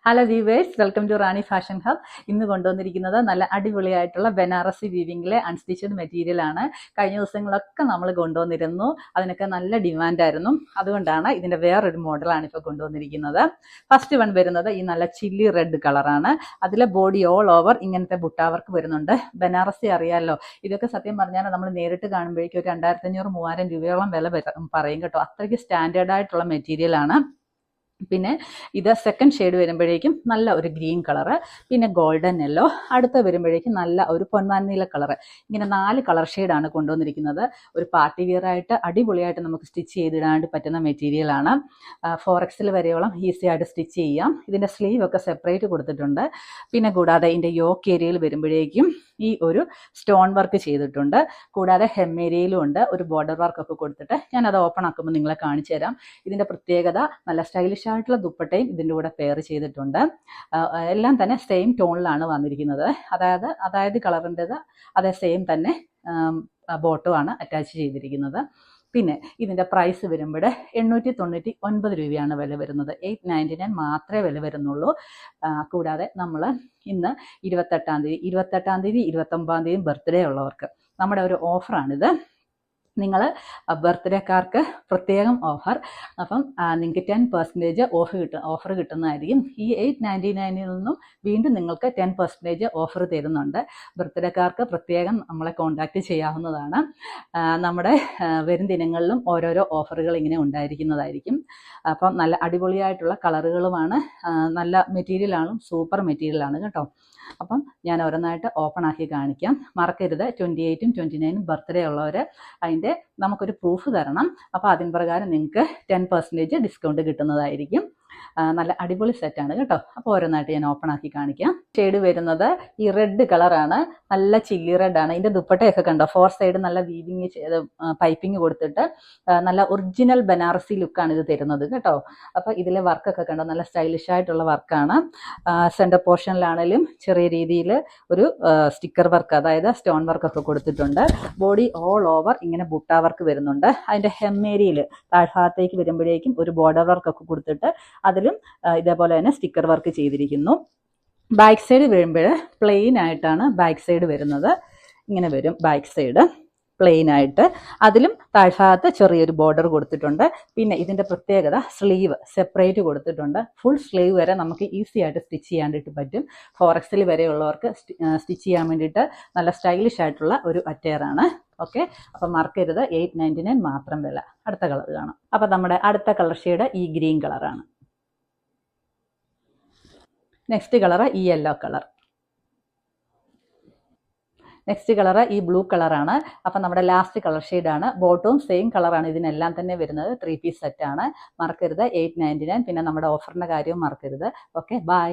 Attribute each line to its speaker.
Speaker 1: Hello viewers, welcome to Rani fashion hub. ഇന്ന് കൊണ്ടുവന്നിരിക്കുന്നത് നല്ല അടിപൊളിയായിട്ടുള്ള ബനാറസി വീവിങ്ങിലെ അൺസ്റ്റിച്ചഡ് മെറ്റീരിയൽ ആണ്. കഴിഞ്ഞ ദിവസങ്ങളൊക്കെ നമ്മൾ കൊണ്ടുവന്നിരുന്നു, അതിനൊക്കെ നല്ല ഡിമാൻഡായിരുന്നു. അതുകൊണ്ടാണ് ഇതിൻ്റെ വേറൊരു മോഡലാണ് ഇപ്പോൾ കൊണ്ടുവന്നിരിക്കുന്നത്. ഫസ്റ്റ് വൺ വരുന്നത് ഈ നല്ല ചില്ലി റെഡ് കളറാണ്. അതിലെ ബോഡി ഓൾ ഓവർ ഇങ്ങനത്തെ ബുട്ടാവർക്ക് വരുന്നുണ്ട്. ബനാറസി അറിയാമല്ലോ, ഇതൊക്കെ സത്യം പറഞ്ഞാൽ നമ്മൾ നേരിട്ട് കാണുമ്പോഴേക്കും ഒരു 2500-3000 രൂപയോളം വില പറയും കേട്ടോ. അത്രയ്ക്ക് സ്റ്റാൻഡേർഡ് ആയിട്ടുള്ള മെറ്റീരിയലാണ്. പിന്നെ ഇത് സെക്കൻഡ് ഷെയ്ഡ് വരുമ്പോഴേക്കും നല്ല ഒരു ഗ്രീൻ കളറ്, പിന്നെ ഗോൾഡൻ യെല്ലോ, അടുത്ത് വരുമ്പോഴേക്കും നല്ല ഒരു പൊന്മാനീല കളറ്. ഇങ്ങനെ 4 കളർ ഷെയ്ഡാണ് കൊണ്ടുവന്നിരിക്കുന്നത്. ഒരു പാർട്ടി വെയർ ആയിട്ട് അടിപൊളിയായിട്ട് നമുക്ക് സ്റ്റിച്ച് ചെയ്തിടാനായിട്ട് പറ്റുന്ന മെറ്റീരിയലാണ്. 4XL വരെയോളം ഈസി ആയിട്ട് സ്റ്റിച്ച് ചെയ്യാം. ഇതിൻ്റെ സ്ലീവ് ഒക്കെ സെപ്പറേറ്റ് കൊടുത്തിട്ടുണ്ട്. പിന്നെ കൂടാതെ ഇതിൻ്റെ യോക്ക് ഏരിയയിൽ വരുമ്പോഴേക്കും ഈ ഒരു സ്റ്റോൺ വർക്ക് ചെയ്തിട്ടുണ്ട്. കൂടാതെ ഹെം ഏരിയയിലും ഉണ്ട് ഒരു ബോർഡർ വർക്കൊക്കെ കൊടുത്തിട്ട്. ഞാനത് ഓപ്പൺ ആക്കുമ്പോൾ നിങ്ങളെ കാണിച്ചു തരാം. ഇതിൻ്റെ പ്രത്യേകത നല്ല സ്റ്റൈലിഷ് ആയിട്ടുള്ള ദുപ്പട്ടയും ഇതിൻ്റെ കൂടെ പെയർ ചെയ്തിട്ടുണ്ട്. എല്ലാം തന്നെ സെയിം ടോണിലാണ് വന്നിരിക്കുന്നത്. അതായത് കളറിൻ്റെത് അതേ സെയിം തന്നെ ബോട്ടുമാണ് അറ്റാച്ച് ചെയ്തിരിക്കുന്നത്. പിന്നെ ഇതിൻ്റെ പ്രൈസ് വരുമ്പോൾ 899 രൂപയാണ് വില വരുന്നത്. 899 മാത്രമേ വില വരുന്നുള്ളൂ. കൂടാതെ നമ്മൾ ഇന്ന് 28-ാം തീയതി 29-ാം തീയതി ബർത്ത്ഡേ ഉള്ളവർക്ക് നമ്മുടെ ഒരു ഓഫറാണിത്. നിങ്ങൾ ബർത്ത്ഡേക്കാർക്ക് പ്രത്യേകം ഓഫർ. അപ്പം നിങ്ങൾക്ക് 10% ഓഫർ കിട്ടുന്നതായിരിക്കും. ഈ 899 നിന്നും വീണ്ടും നിങ്ങൾക്ക് 10% ഓഫർ തരുന്നുണ്ട്. ബർത്ത്ഡേക്കാർക്ക് പ്രത്യേകം നമ്മളെ കോൺടാക്റ്റ് ചെയ്യാവുന്നതാണ്. നമ്മുടെ വരും ദിനങ്ങളിലും ഓരോരോ ഓഫറുകൾ ഇങ്ങനെ ഉണ്ടായിരിക്കുന്നതായിരിക്കും. അപ്പം നല്ല അടിപൊളിയായിട്ടുള്ള കളറുകളുമാണ്, നല്ല മെറ്റീരിയലാണ്, സൂപ്പർ മെറ്റീരിയലാണ് കേട്ടോ. അപ്പം ഞാൻ ഓരോന്നായിട്ട് ഓപ്പൺ ആക്കി കാണിക്കാം. മറക്കരുത്, 28-ഉം 29-നും ബർത്ത്ഡേ ഉള്ളവർ അതിൻ്റെ നമുക്കൊരു പ്രൂഫ് തരണം. അപ്പോൾ അതിന് പ്രകാരം നിങ്ങൾക്ക് 10% ഡിസ്കൗണ്ട് കിട്ടുന്നതായിരിക്കും. നല്ല അടിപൊളി സെറ്റാണ് കേട്ടോ. അപ്പോൾ ഓരോന്നായിട്ട് ഞാൻ ഓപ്പൺ ആക്കി കാണിക്കാം. ഷെയ്ഡ് വരുന്നത് ഈ റെഡ് കളറാണ്, നല്ല ചില്ലി റെഡാണ്. ഇതിൻ്റെ ദുപ്പട്ടയൊക്കെ കണ്ടോ, 4 സൈഡ് നല്ല വീവിങ് ചെയ്ത് പൈപ്പിംഗ് കൊടുത്തിട്ട് നല്ല ഒറിജിനൽ ബനാറസി ലുക്കാണ് ഇത് തരുന്നത് കേട്ടോ. അപ്പോൾ ഇതിലെ വർക്കൊക്കെ കണ്ടോ, നല്ല സ്റ്റൈലിഷ് ആയിട്ടുള്ള വർക്കാണ്. സെൻറ്റർ പോർഷനിലാണെങ്കിലും ചെറിയ രീതിയിൽ ഒരു സ്റ്റിക്കർ വർക്ക്, അതായത് സ്റ്റോൺ വർക്കൊക്കെ കൊടുത്തിട്ടുണ്ട്. ബോഡി ഓൾ ഓവർ ഇങ്ങനെ ബുട്ട വർക്ക് വരുന്നുണ്ട്. അതിൻ്റെ ഹെം ഏരിയയിൽ താഴ്ഭാഗത്തേക്ക് വരുമ്പോഴേക്കും ഒരു ബോർഡർ വർക്കൊക്കെ കൊടുത്തിട്ട് അതിലും ഇതേപോലെ തന്നെ സ്റ്റിക്കർ വർക്ക് ചെയ്തിരിക്കുന്നു. ബാക്ക് സൈഡ് വരുമ്പോൾ പ്ലെയിൻ ആയിട്ടാണ് ബാക്ക് സൈഡ് വരുന്നത്. ഇങ്ങനെ വരും ബാക്ക് സൈഡ് പ്ലെയിൻ ആയിട്ട്. അതിലും താഴ്ഭാഗത്ത് ചെറിയൊരു ബോർഡർ കൊടുത്തിട്ടുണ്ട്. പിന്നെ ഇതിൻ്റെ പ്രത്യേകത സ്ലീവ് സെപ്പറേറ്റ് കൊടുത്തിട്ടുണ്ട്. ഫുൾ സ്ലീവ് വരെ നമുക്ക് ഈസി ആയിട്ട് സ്റ്റിച്ച് ചെയ്യാനായിട്ട് പറ്റും. 4XL വരെയുള്ളവർക്ക് സ്റ്റിച്ച് ചെയ്യാൻ വേണ്ടിയിട്ട് നല്ല സ്റ്റൈലിഷ് ആയിട്ടുള്ള ഒരു അറ്റയറാണ്. ഓക്കെ, അപ്പം മറക്കരുത്, 899 മാത്രം വില. അടുത്ത കളർ കാണാം. അപ്പം നമ്മുടെ അടുത്ത കളർ ഷെയ്ഡ് ഈ ഗ്രീൻ കളറാണ്. നെക്സ്റ്റ് കളറ് ഈ യെല്ലോ കളർ. നെക്സ്റ്റ് കളറ് ഈ ബ്ലൂ കളറാണ്. അപ്പം നമ്മുടെ ലാസ്റ്റ് കളർ ഷെയ്ഡാണ്. ബോട്ടവും സെയിം കളറാണ് ഇതിനെല്ലാം തന്നെ വരുന്നത്. 3 പീസ് സെറ്റാണ്. മറക്കരുത്, 899. പിന്നെ നമ്മുടെ ഓഫറിൻ്റെ കാര്യവും മറക്കരുത്. Okay, by.